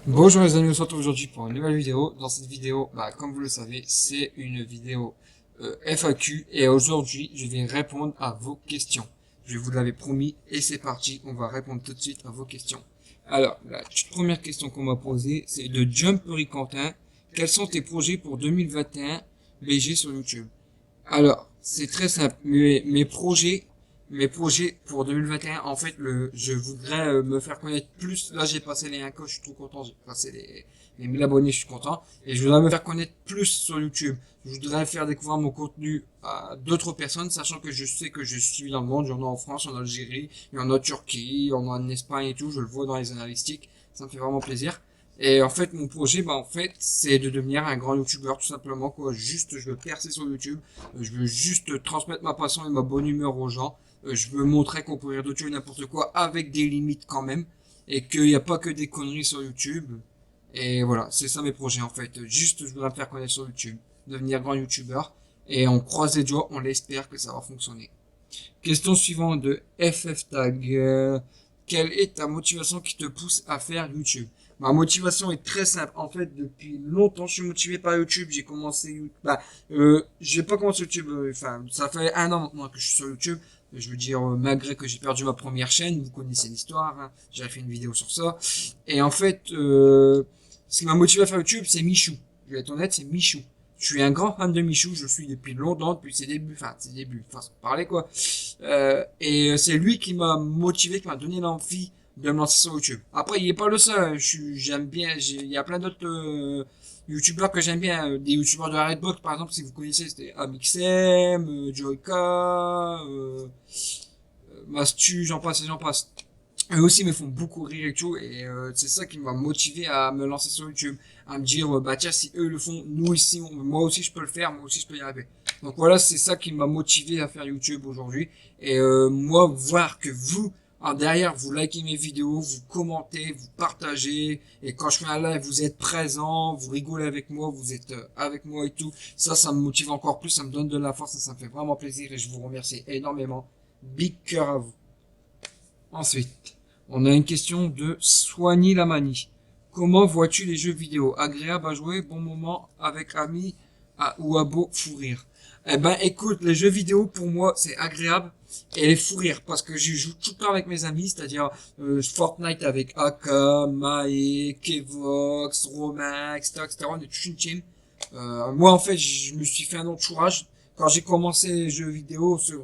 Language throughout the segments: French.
Bonjour les amis, on se retrouve aujourd'hui pour une nouvelle vidéo. Dans cette vidéo, comme vous le savez, c'est une vidéo FAQ et aujourd'hui, je vais répondre à vos questions. Je vous l'avais promis et c'est parti, on va répondre tout de suite à vos questions. Alors, la toute première question qu'on m'a posée, c'est de Jumpery Quentin. Quels sont tes projets pour 2021 BG sur YouTube? Alors, c'est très simple. Mes projets pour 2021, en fait, je voudrais me faire connaître plus. Là, j'ai passé les 1K, je suis trop content. J'ai passé les 1000 abonnés, je suis content. Et je voudrais me faire connaître plus sur YouTube. Je voudrais faire découvrir mon contenu à d'autres personnes, sachant que je sais que je suis dans le monde. Il y en a en France, en Algérie, il y en a en Turquie, il y en a en Espagne et tout. Je le vois dans les analytiques. Ça me fait vraiment plaisir. Et en fait, mon projet, c'est de devenir un grand youtubeur, tout simplement, quoi. Juste, je veux percer sur YouTube. Je veux juste transmettre ma passion et ma bonne humeur aux gens. Je veux montrer qu'on peut rire de tout et n'importe quoi avec des limites quand même. Et qu'il n'y a pas que des conneries sur YouTube. Et voilà, c'est ça mes projets, en fait. Juste, je voudrais me faire connaître sur YouTube. Devenir grand youtubeur. Et on croise les doigts, on l'espère que ça va fonctionner. Question suivante de FFTag. Quelle est ta motivation qui te pousse à faire YouTube? Ma motivation est très simple. En fait, depuis longtemps, je suis motivé par YouTube. J'ai commencé, j'ai pas commencé YouTube. Enfin, ça fait un an maintenant que je suis sur YouTube. Je veux dire, malgré que j'ai perdu ma première chaîne, vous connaissez l'histoire. Hein, j'avais fait une vidéo sur ça. Et en fait, ce qui m'a motivé à faire YouTube, c'est Michou. Je vais être honnête, c'est Michou. Je suis un grand fan de Michou. Je le suis depuis longtemps, depuis ses débuts, parler quoi. C'est lui qui m'a motivé, qui m'a donné l'envie de me lancer sur YouTube. Après, il est pas le seul. Hein. J'aime bien. Il y a plein d'autres youtubeurs que j'aime bien. Des youtubeurs de la Redbox, par exemple, si vous connaissez, c'était Amixem, Joyka, Mastu, j'en passe et j'en passe. Eux aussi me font beaucoup rire et tout, et c'est ça qui m'a motivé à me lancer sur YouTube, à me dire bah tiens, si eux le font, nous ici, moi aussi je peux le faire, moi aussi je peux y arriver. Donc voilà, c'est ça qui m'a motivé à faire YouTube aujourd'hui, et moi voir que vous derrière vous likez mes vidéos, vous commentez, vous partagez, et quand je fais un live vous êtes présent, vous rigolez avec moi, vous êtes avec moi et tout, ça me motive encore plus, ça me donne de la force, et ça me fait vraiment plaisir et je vous remercie énormément. Big cœur à vous. Ensuite, on a une question de Soigny Lamani. Comment vois-tu les jeux vidéo? Agréable à jouer, bon moment avec amis ou à beau fou rire? Eh ben, écoute, les jeux vidéo pour moi c'est agréable et les fou rire parce que je joue tout le temps avec mes amis, c'est-à-dire Fortnite avec Aka, Mae, Kevox, Romain, etc., etc. On est toute une team. Moi en fait, je me suis fait un entourage quand j'ai commencé les jeux vidéo sur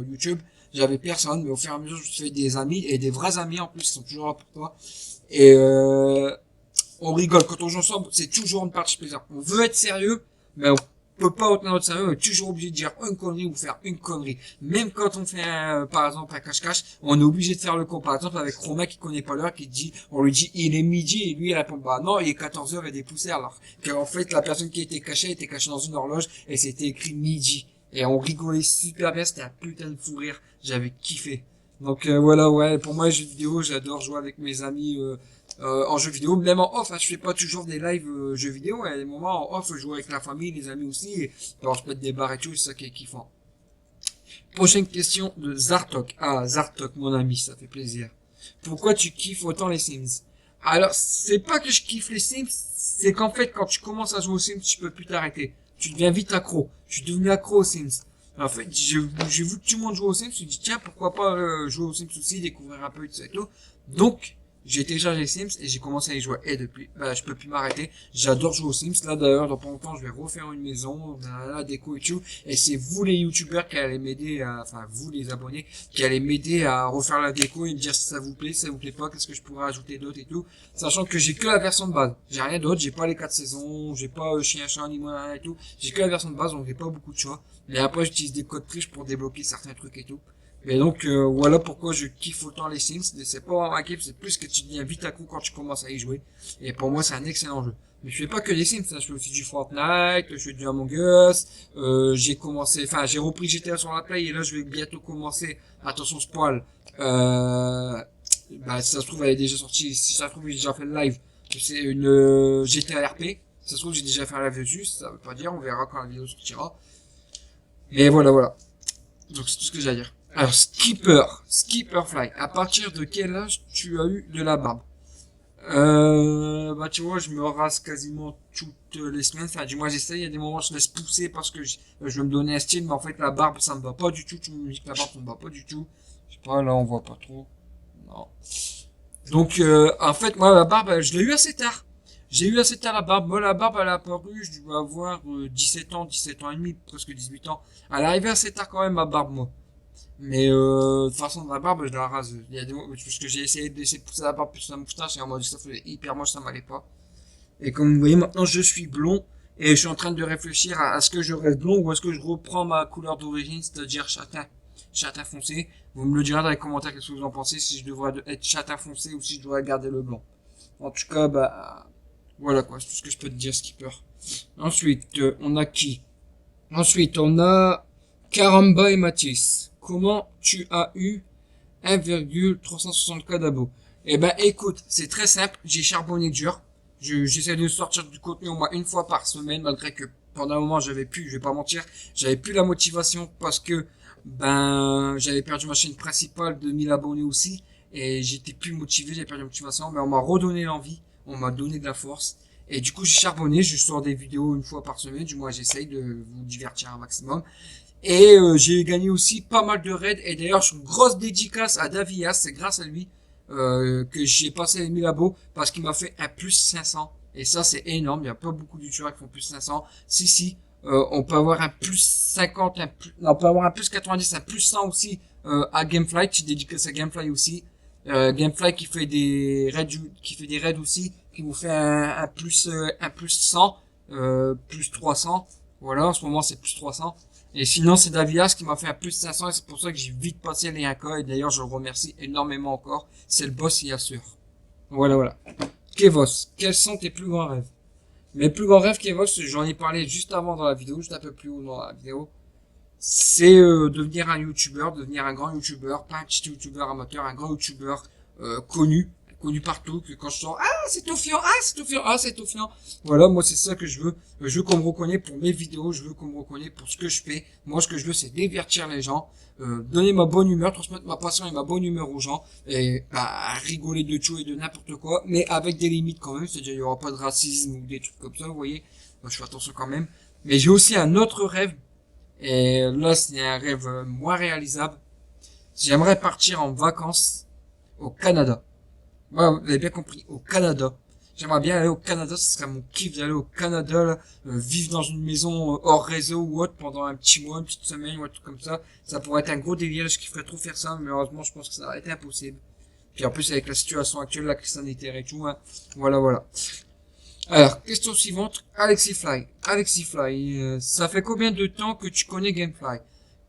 YouTube. J'avais personne, mais au fur et à mesure, je me suis fait des amis, et des vrais amis en plus, qui sont toujours là pour toi. Et on rigole. Quand on joue ensemble, c'est toujours une partie plaisir. On veut être sérieux, mais on peut pas retenir notre sérieux, on est toujours obligé de dire une connerie ou faire une connerie. Même quand on fait, par exemple, un cache-cache, on est obligé de faire le con. Par exemple, avec Romain qui connaît pas l'heure, on lui dit, il est midi, et lui, il répond, bah non, il est 14 heures et des poussières, alors qu'en fait, la personne qui était cachée dans une horloge, et c'était écrit midi. Et on rigolait super bien, c'était un putain de fou rire. J'avais kiffé. Donc voilà, ouais, pour moi, les jeux vidéo, j'adore jouer avec mes amis en jeux vidéo. Même en off, hein, je fais pas toujours des lives jeux vidéo. Il y a des moments en off, je joue avec la famille, les amis aussi. Et on se pète des barres et tout, c'est ça qui est kiffant. Prochaine question de Zartok. Ah, Zartok, mon ami, ça fait plaisir. Pourquoi tu kiffes autant les Sims? Alors, c'est pas que je kiffe les Sims, c'est qu'en fait, quand tu commences à jouer aux Sims, tu peux plus t'arrêter. Tu deviens vite accro. Je suis devenu accro aux Sims. En fait, j'ai vu que tout le monde jouait aux Sims, je me suis dit, tiens, pourquoi pas jouer aux Sims aussi, découvrir un peu et tout ça et tout. Donc, j'ai téléchargé les Sims et j'ai commencé à y jouer. Et depuis, je peux plus m'arrêter. J'adore jouer aux Sims. Là, d'ailleurs, dans pas longtemps, je vais refaire une maison, la déco et tout. Et c'est vous les youtubeurs qui allez m'aider enfin, vous les abonnés, qui allez m'aider à refaire la déco et me dire si ça vous plaît, si ça vous plaît pas, qu'est-ce que je pourrais ajouter d'autre et tout. Sachant que j'ai que la version de base. J'ai rien d'autre, j'ai pas les 4 saisons, j'ai pas chien, chat, ni moi et tout. J'ai que la version de base, donc j'ai pas beaucoup de choix. Mais après, j'utilise des codes triches pour débloquer certains trucs et tout. Et donc voilà pourquoi je kiffe autant les Sims. C'est pas vraiment un kiff, c'est plus que tu deviens vite à coup quand tu commences à y jouer. Et pour moi c'est un excellent jeu. Mais je fais pas que les Sims, hein. Je fais aussi du Fortnite, je fais du Among Us, j'ai repris GTA sur la Play et là je vais bientôt commencer, attention spoil, si ça se trouve elle est déjà sortie, si ça se trouve j'ai déjà fait le live, c'est une GTA RP, si ça se trouve j'ai déjà fait un live dessus, ça veut pas dire, on verra quand la vidéo sortira. Mais voilà. Donc c'est tout ce que j'ai à dire. Alors Skipper Fly, à partir de quel âge tu as eu de la barbe? Bah tu vois, je me rase quasiment toutes les semaines. Enfin, du moins j'essaye. Il y a des moments où je laisse pousser parce que je veux me donner un style, mais en fait la barbe ça me va pas du tout. Tu me dis que la barbe ça me va pas du tout. Je sais pas, là on voit pas trop. Non. Donc en fait moi la barbe, je l'ai eu assez tard. J'ai eu assez tard la barbe. Moi la barbe elle a apparu, je dois avoir 17 ans, 17 ans et demi, presque 18 ans. Elle est arrivée assez tard quand même ma barbe moi. Mais de toute façon, la barbe, je la rase. Il y a des parce que j'ai essayé de laisser pousser la barbe plus la moustache et on m'a dit que ça faisait hyper moche, ça m'allait pas. Et comme vous voyez, maintenant je suis blond et je suis en train de réfléchir à ce que je reste blond ou est-ce que je reprends ma couleur d'origine, c'est-à-dire châtain foncé. Vous me le direz dans les commentaires qu'est-ce que vous en pensez, si je devrais être châtain foncé ou si je devrais garder le blanc. En tout cas, bah, voilà quoi, c'est tout ce que je peux te dire, Skipper. Ensuite, on a qui? Ensuite, on a Karamba et Matisse. Comment tu as eu 1,360K d'abos? Eh ben, écoute, c'est très simple. J'ai charbonné dur. J'essaie de sortir du contenu au moins une fois par semaine, malgré que pendant un moment j'avais plus, je vais pas mentir, j'avais plus la motivation parce que ben j'avais perdu ma chaîne principale de 1000 abonnés aussi et j'étais plus motivé, j'avais perdu la motivation, mais on m'a redonné l'envie, on m'a donné de la force et du coup j'ai charbonné, je sors des vidéos une fois par semaine, du moins j'essaye de vous divertir un maximum. Et j'ai gagné aussi pas mal de raids. Et d'ailleurs, une grosse dédicace à Davias. C'est grâce à lui que j'ai passé les 1000 abos parce qu'il m'a fait un plus 500. Et ça, c'est énorme. Il n'y a pas beaucoup de youtubeurs qui font plus 500. Si, si. On peut avoir un plus 50, non, on peut avoir un plus 90, un plus 100 aussi à Gamefly. Tu dédicace à Gamefly aussi. Gamefly qui fait des raids aussi, qui vous fait un plus 100, plus 300. Voilà, en ce moment c'est plus 300. Et sinon, c'est Davias qui m'a fait un plus 500 et c'est pour ça que j'ai vite passé les 1K et d'ailleurs, je le remercie énormément encore. C'est le boss, il assure. Voilà, voilà. Kevos, quels sont tes plus grands rêves? Mes plus grands rêves, Kevos, j'en ai parlé juste avant dans la vidéo, juste un peu plus haut dans la vidéo. C'est devenir un youtubeur, devenir un grand youtubeur, pas un petit youtubeur amateur, un grand youtubeur connu, connu partout, que quand je sors, ah c'est Tofiant, ah c'est Tofiant, ah c'est Tofiant. Voilà, moi c'est ça que je veux. Je veux qu'on me reconnaisse pour mes vidéos, je veux qu'on me reconnaisse pour ce que je fais. Moi ce que je veux c'est divertir les gens, donner ma bonne humeur, transmettre ma passion et ma bonne humeur aux gens, et bah, rigoler de tout et de n'importe quoi, mais avec des limites quand même, c'est-à-dire il y aura pas de racisme ou des trucs comme ça, vous voyez. Moi, je fais attention quand même. Mais j'ai aussi un autre rêve, et là c'est un rêve moins réalisable. J'aimerais partir en vacances au Canada. Ouais, vous avez bien compris, au Canada. J'aimerais bien aller au Canada, ce serait mon kiff d'aller au Canada, là, vivre dans une maison hors réseau ou autre pendant un petit mois, une petite semaine ou un truc comme ça. Ça pourrait être un gros délire, je kifferais trop faire ça, mais malheureusement je pense que ça va être impossible. Puis en plus avec la situation actuelle, la crise sanitaire et tout, hein. Voilà, voilà. Alors, question suivante, Alexis Fly. Alexis Fly, ça fait combien de temps que tu connais Gamefly?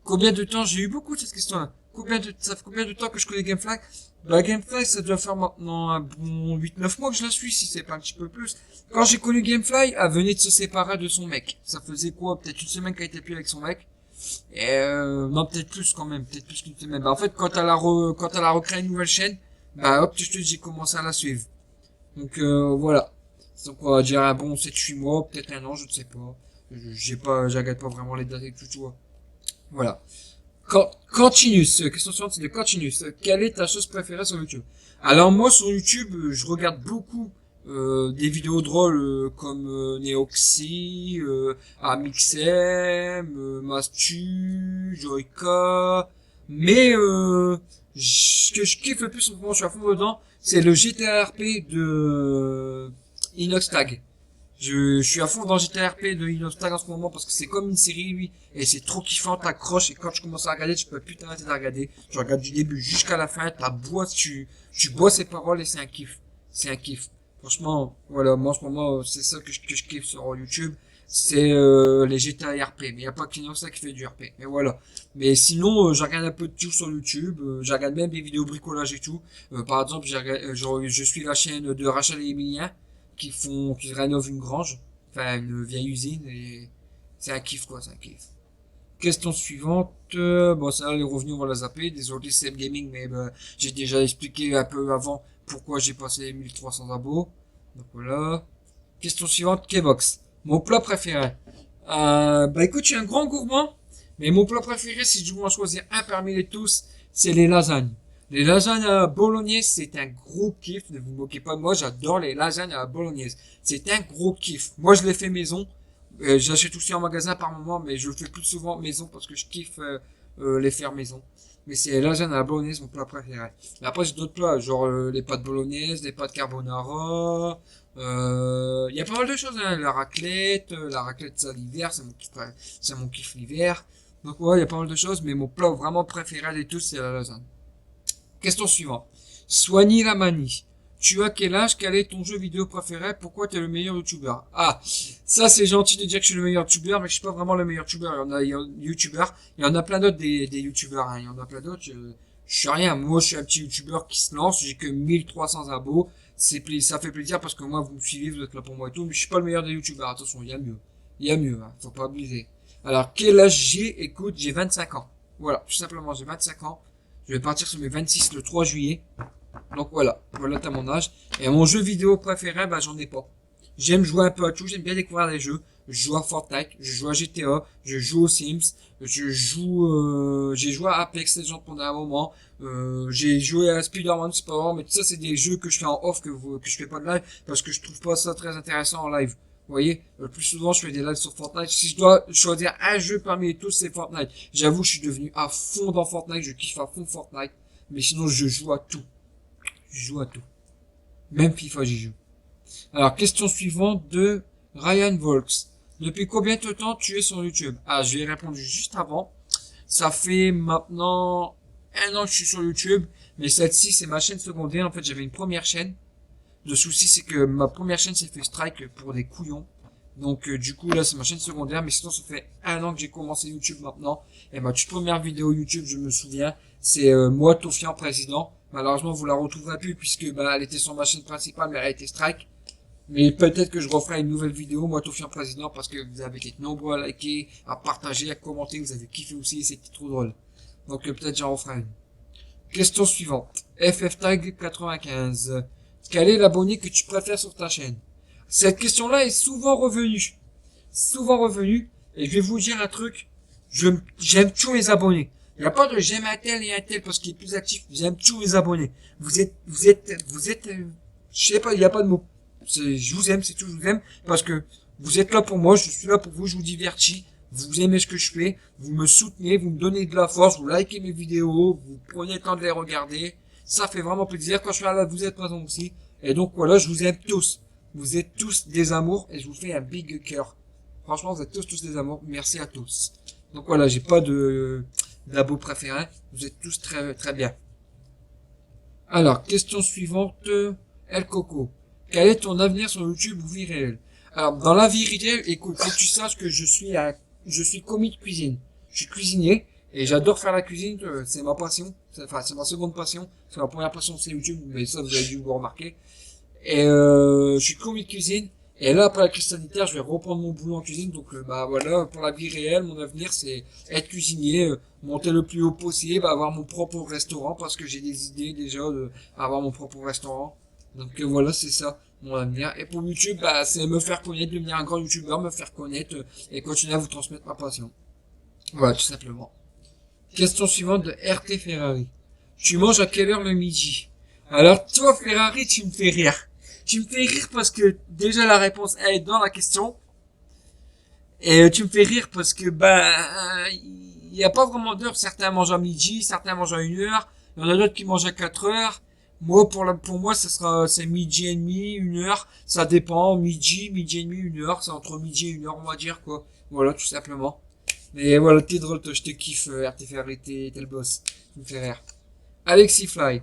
Combien de temps? J'ai eu beaucoup de cette question-là. Ça fait combien de temps que je connais Gamefly? Bah, Gamefly, ça doit faire maintenant un bon 8-9 mois que je la suis, si c'est pas un petit peu plus. Quand j'ai connu Gamefly, elle venait de se séparer de son mec. Ça faisait quoi? Peut-être une semaine qu'elle était plus avec son mec. Et non, peut-être plus quand même, peut-être plus qu'une semaine. Bah, en fait, quand elle a recréé une nouvelle chaîne, bah, hop, je te dis, j'ai commencé à la suivre. Donc, voilà. Donc, on va dire un bon 7-8 mois, peut-être un an, je ne sais pas. Je regarde pas vraiment les dates et tout, tu vois. Voilà. Continuous, question suivante, c'est de Continuous. Quelle est ta chose préférée sur YouTube? Alors moi sur YouTube, je regarde beaucoup des vidéos drôles comme Neoxy, Amixem, Mastu, Joyka, mais ce que je kiffe le plus en ce moment, je suis à fond dedans, c'est le GTA RP de Inoxtag. Je suis à fond dans GTRP de Inoxtag en ce moment parce que c'est comme une série, lui, et c'est trop kiffant, t'accroches, et quand tu commences à regarder, tu peux plus t'arrêter de regarder. Tu regardes du début jusqu'à la fin, tu bois ses paroles et c'est un kiff. C'est un kiff. Franchement, voilà, moi en ce moment, c'est ça que je kiffe sur YouTube. C'est les GTA RP, mais y a pas que Inoxtag qui fait du RP. Mais voilà. Mais sinon, je regarde un peu de tout sur YouTube. Je regarde même des vidéos bricolage et tout. Par exemple, je suis la chaîne de Rachel et Emilien qui rénovent une grange, enfin une vieille usine et c'est un kiff quoi, c'est un kiff. Question suivante, bon ça les revenus on va la zapper, désolé c'est gaming mais j'ai déjà expliqué un peu avant pourquoi j'ai passé les 1300 abos. Donc voilà. Question suivante, Kbox. Mon plat préféré. Bah écoute, je suis un grand gourmand, mais mon plat préféré si je dois en choisir un parmi les tous, c'est les lasagnes. Les lasagnes à bolognaise, c'est un gros kiff. Ne vous moquez pas de moi, j'adore les lasagnes à la bolognaise. C'est un gros kiff. Moi, je les fais maison. J'achète aussi en magasin par moment, mais je le fais plus souvent maison parce que je kiffe les faire maison. Mais c'est les lasagnes à la bolognaise, mon plat préféré. Mais après, j'ai d'autres plats, genre les pâtes bolognaise, les pâtes carbonara. Il y a pas mal de choses, hein. La raclette ça l'hiver, c'est mon kiff l'hiver. Donc ouais, il y a pas mal de choses, mais mon plat vraiment préféré de tous, c'est la lasagne. Question suivante. Soigner la manie. Tu as quel âge? Quel est ton jeu vidéo préféré? Pourquoi tu es le meilleur youtubeur? Ah, ça c'est gentil de dire que je suis le meilleur youtubeur, mais je suis pas vraiment le meilleur youtubeur. Il y en a plein d'autres des youtubeurs, hein. Il y en a plein d'autres. Je suis rien. Moi, je suis un petit youtubeur qui se lance. J'ai que 1300 abos. Ça fait plaisir parce que moi, vous me suivez, vous êtes là pour moi et tout, mais je suis pas le meilleur des youtubeurs. Attention, il y a mieux. Il y a mieux, hein. Faut pas abuser. Alors, quel âge j'ai? Écoute, j'ai 25 ans. Voilà, tout simplement, j'ai 25 ans. Je vais partir sur mes 26 le 3 juillet. Donc voilà t'as mon âge. Et mon jeu vidéo préféré, bah j'en ai pas. J'aime jouer un peu à tout, j'aime bien découvrir les jeux. Je joue à Fortnite, je joue à GTA, je joue aux Sims, j'ai joué à Apex Legends pendant un moment, j'ai joué à Spider-Man, c'est pas vrai, mais tout ça c'est des jeux que je fais en off que je fais pas de live parce que je trouve pas ça très intéressant en live. Vous voyez, le plus souvent je fais des lives sur Fortnite. Si je dois choisir un jeu parmi tous, c'est Fortnite. J'avoue, je suis devenu à fond dans Fortnite, je kiffe à fond Fortnite. Mais sinon, je joue à tout. Je joue à tout. Même FIFA, j'y joue. Alors, question suivante de Ryan Volks. Depuis combien de temps tu es sur YouTube? Ah, je vais répondre juste avant. Ça fait maintenant un an que je suis sur YouTube, mais celle-ci, c'est ma chaîne secondaire. En fait, j'avais une première chaîne. Le souci, c'est que ma première chaîne s'est fait strike pour des couillons. Donc, du coup, là, c'est ma chaîne secondaire. Mais sinon, ça fait un an que j'ai commencé YouTube maintenant. Et ma toute première vidéo YouTube, je me souviens, c'est moi, Tofian, président. Malheureusement, vous la retrouverez plus puisque bah, elle était sur ma chaîne principale, mais elle a été strike. Mais peut-être que je referai une nouvelle vidéo, moi, Tofian, président, parce que vous avez été nombreux à liker, à partager, à commenter. Vous avez kiffé aussi, c'était trop drôle. Donc, peut-être j'en referai une. Question suivante. FFTag 95. Quel est l'abonné que tu préfères sur ta chaîne? Cette question-là est souvent revenue. Souvent revenue. Et je vais vous dire un truc. J'aime tous mes abonnés. Il n'y a pas de j'aime un tel et un tel parce qu'il est plus actif. J'aime tous mes abonnés. Je sais pas, il n'y a pas de mots. Je vous aime, c'est tout, je vous aime. Parce que vous êtes là pour moi, je suis là pour vous, je vous divertis. Vous aimez ce que je fais, vous me soutenez, vous me donnez de la force, vous likez mes vidéos, vous prenez le temps de les regarder. Ça fait vraiment plaisir. Quand je suis là, vous êtes présents aussi. Et donc voilà, je vous aime tous. Vous êtes tous des amours et je vous fais un big cœur. Franchement, vous êtes tous des amours. Merci à tous. Donc voilà, j'ai pas d'abo préféré. Vous êtes tous très bien. Alors, question suivante. El Coco. Quel est ton avenir sur YouTube ou vie réelle? Alors, dans la vie réelle, écoute, faut que tu saches que je suis commis de cuisine. Je suis cuisinier et j'adore faire la cuisine. C'est ma passion. Enfin, c'est ma seconde passion. C'est ma première passion, c'est YouTube, mais ça, vous avez dû vous remarquer. Et je suis commis de cuisine. Et là, après la crise sanitaire, je vais reprendre mon boulot en cuisine. Donc, bah voilà, pour la vie réelle, mon avenir, c'est être cuisinier, monter le plus haut possible, avoir mon propre restaurant, parce que j'ai des idées déjà de avoir mon propre restaurant. Donc voilà, c'est ça, mon avenir. Et pour YouTube, bah, c'est me faire connaître, devenir un grand YouTubeur, me faire connaître, et continuer à vous transmettre ma passion. Voilà, tout simplement. Question suivante de RT Ferrari. Tu manges à quelle heure le midi? Alors, toi, Ferrari, tu me fais rire. Tu me fais rire parce que déjà la réponse elle est dans la question. Et tu me fais rire parce que il n'y a pas vraiment d'heure. Certains mangent à midi, certains mangent à 1 heure. Il y en a d'autres qui mangent à 4 heures. Moi pour moi c'est midi et demi, 1 heure. Ça dépend. Midi et demi, 1 heure. C'est entre midi et 1 heure on va dire quoi. Voilà tout simplement. Mais voilà t'es drôle toi, je te kiffe RTFR, t'es le boss. Tu me fais rire. Alexis Fly.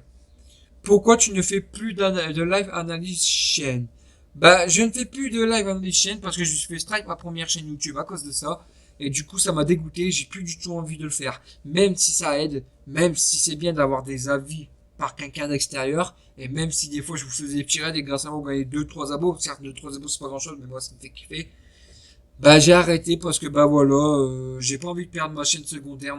Pourquoi tu ne fais plus de live analyse chaîne? Bah, je ne fais plus de live analyse chaîne parce que je me suis fait strike ma première chaîne YouTube à cause de ça. Et du coup, ça m'a dégoûté. J'ai plus du tout envie de le faire. Même si ça aide, même si c'est bien d'avoir des avis par quelqu'un d'extérieur. Et même si des fois je vous faisais des petits raids et grâce à moi vous gagnez 2-3 abos. Certes, 2-3 abos c'est pas grand chose, mais moi ça me fait kiffer. Bah, j'ai arrêté parce que bah voilà, j'ai pas envie de perdre ma chaîne secondaire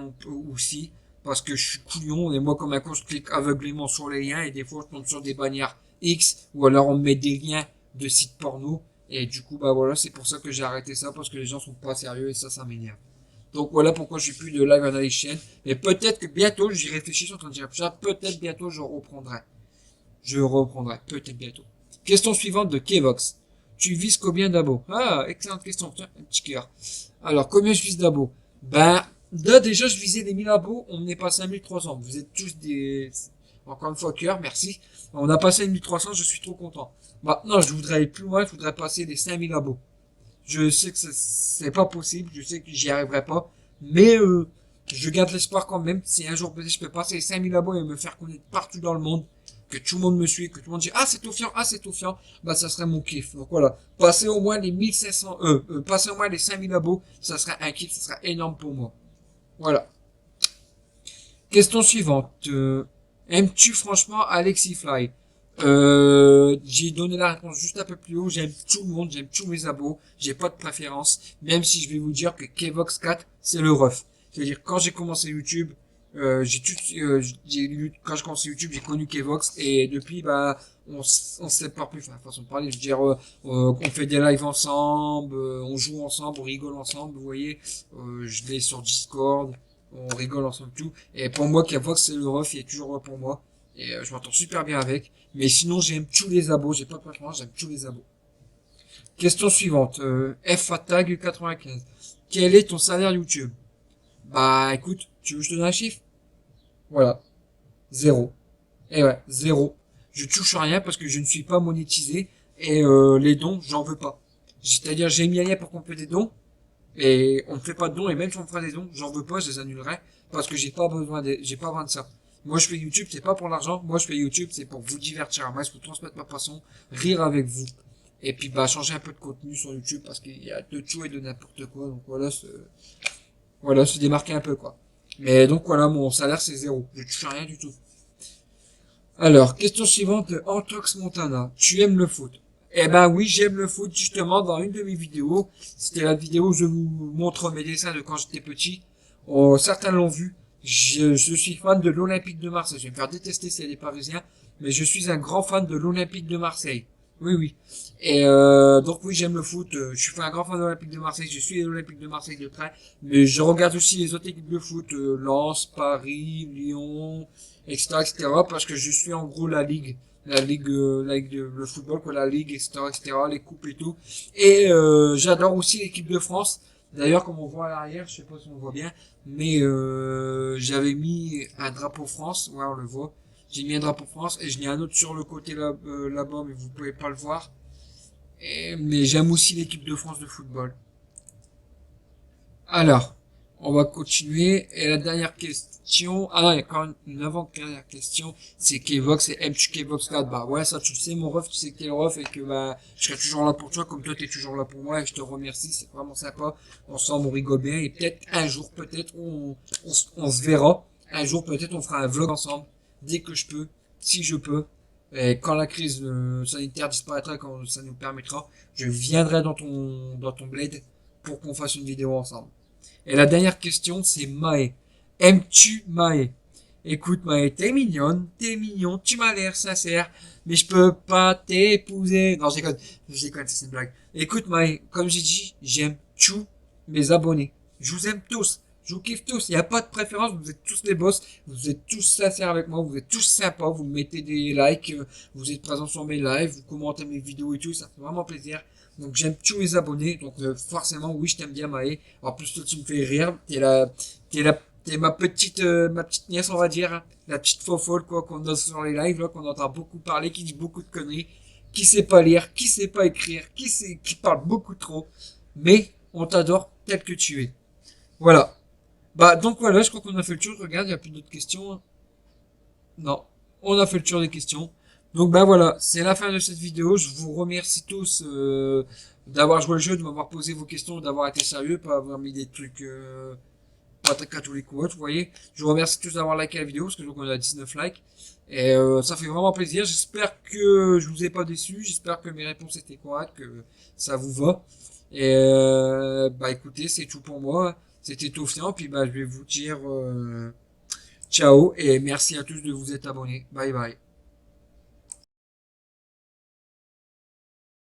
aussi. Parce que je suis couillon et moi comme un con je clique aveuglément sur les liens et des fois je tombe sur des bannières X ou alors on me met des liens de sites porno et du coup bah voilà c'est pour ça que j'ai arrêté ça parce que les gens sont pas sérieux et ça m'énerve. Donc voilà pourquoi je suis plus de live analyse chaîne. Mais peut-être que bientôt, j'y réfléchis, je suis en train de dire ça, peut-être bientôt je reprendrai. Je reprendrai, peut-être bientôt. Question suivante de Kevox. Tu vises combien d'abos? Ah, excellente question. Tiens, un petit cœur. Alors, combien je vise d'abos? Ben, là, déjà, je visais les 1000 abos. On est passé à 1300. Vous êtes tous des, encore une fois, cœur, merci. On a passé à 1300, je suis trop content. Maintenant, je voudrais aller plus loin, je voudrais passer les 5000 abos. Je sais que c'est pas possible, je sais que j'y arriverai pas. Mais, je garde l'espoir quand même. Si un jour, peut-être, je peux passer les 5000 abos et me faire connaître partout dans le monde, que tout le monde me suit, que tout le monde dit ah c'est Tofiant, ah c'est Tofiant, bah ça serait mon kiff. Donc voilà, passer au moins les 1500, passer au moins les 5000 abos, ça serait un kiff, ça serait énorme pour moi. Voilà. Question suivante. Aimes-tu franchement Alexis Fly? J'ai donné la réponse juste un peu plus haut. J'aime tout le monde, j'aime tous mes abos. J'ai pas de préférence, même si je vais vous dire que Kevox 4 c'est le ref. C'est-à-dire quand j'ai commencé YouTube, quand j'ai commencé YouTube, j'ai connu Kevox et depuis bah on se sépare plus. Enfin, façon de parler, je veux dire, on fait des lives ensemble, on joue ensemble, on rigole ensemble. Vous voyez, je vais sur Discord, on rigole ensemble tout. Et pour moi, Kevox c'est le ref, il est toujours là pour moi. Et je m'entends super bien avec. Mais sinon, j'aime tous les abos. J'ai pas de préférence, j'aime tous les abos. Question suivante. FATAG 95. Quel est ton salaire YouTube? Bah, écoute, tu veux que je te donne un chiffre? Voilà. Zéro. Et ouais, zéro. Je touche à rien parce que je ne suis pas monétisé. Et les dons, j'en veux pas. C'est-à-dire, j'ai mis un lien pour qu'on fait des dons. Et on ne fait pas de dons. Et même si on fera des dons, j'en veux pas, je les annulerai. Parce que j'ai pas besoin de ça. Moi, je fais YouTube, c'est pas pour l'argent. Moi, je fais YouTube, c'est pour vous divertir. Moi, je peux transmettre ma passion, rire avec vous. Et puis, bah, changer un peu de contenu sur YouTube parce qu'il y a de tout et de n'importe quoi. Donc voilà, voilà, se démarquer un peu, quoi. Mais donc voilà, mon salaire, c'est zéro. Je touche à rien du tout. Alors, question suivante de Antox Montana. Tu aimes le foot? Eh ben oui, j'aime le foot. Justement, dans une de mes vidéos, c'était la vidéo où je vous montre mes dessins de quand j'étais petit. Oh, certains l'ont vu. Je suis fan de l'Olympique de Marseille. Je vais me faire détester si c'est les Parisiens, mais je suis un grand fan de l'Olympique de Marseille. Oui, oui. Et donc oui, j'aime le foot. Je suis un grand fan de l'Olympique de Marseille. Je suis l'Olympique de Marseille de près, mais je regarde aussi les autres équipes de foot, Lens, Paris, Lyon, etc., etc. Parce que je suis en gros la ligue de le football, quoi, la ligue, etc., etc., les coupes et tout. Et j'adore aussi l'équipe de France. D'ailleurs, comme on voit à l'arrière, je sais pas si on voit bien, mais j'avais mis un drapeau France, ouais, on le voit. J'ai mis un drapeau France et je n'ai un autre sur le côté là-bas, mais vous pouvez pas le voir. Mais j'aime aussi l'équipe de France de football. Alors, on va continuer. Et la dernière question, ah non, il y a quand même une avant-dernière question, c'est Kevox et aimes-tu Kevox 4? Bah ouais, ça tu le sais mon ref, tu sais que t'es le ref et que bah je serai toujours là pour toi comme toi t'es toujours là pour moi et je te remercie, c'est vraiment sympa. Ensemble on rigole bien et peut-être un jour, peut-être on se verra. Un jour peut-être on fera un vlog ensemble dès que je peux, si je peux. Et quand la crise sanitaire disparaîtra, quand ça nous permettra, je viendrai dans ton bled pour qu'on fasse une vidéo ensemble. Et la dernière question, c'est Maë. Aimes-tu Maë? Écoute Maë, t'es mignonne, t'es mignon, tu m'as l'air sincère, mais je peux pas t'épouser. Non, je déconne, c'est une blague. Écoute Maë, comme j'ai dit, j'aime tous mes abonnés. Je vous aime tous. Je vous kiffe tous. Il n'y a pas de préférence. Vous êtes tous les boss. Vous êtes tous sincères avec moi. Vous êtes tous sympas. Vous me mettez des likes. Vous êtes présents sur mes lives. Vous commentez mes vidéos et tout. Ça fait vraiment plaisir. Donc j'aime tous mes abonnés. Donc forcément, oui, je t'aime bien, Maë. En plus, toi, tu me fais rire. T'es ma petite nièce, on va dire. Hein. La petite fofolle, quoi, qu'on a sur les lives, là, qu'on entend beaucoup parler, qui dit beaucoup de conneries, qui sait pas lire, qui sait pas écrire, qui parle beaucoup trop. Mais on t'adore tel que tu es. Voilà. Bah, donc voilà, je crois qu'on a fait le tour. Regarde, il n'y a plus d'autres questions. Hein. Non. On a fait le tour des questions. Donc bah voilà, c'est la fin de cette vidéo. Je vous remercie tous d'avoir joué le jeu, de m'avoir posé vos questions, d'avoir été sérieux, pas avoir mis des trucs pas très catholiques ou autre, vous voyez. Je vous remercie tous d'avoir liké la vidéo, parce que donc on a 19 likes. Et ça fait vraiment plaisir. J'espère que je vous ai pas déçu. J'espère que mes réponses étaient correctes, que ça vous va. Et bah écoutez, c'est tout pour moi. C'était tout fiant. Puis bah je vais vous dire ciao et merci à tous de vous être abonnés. Bye bye.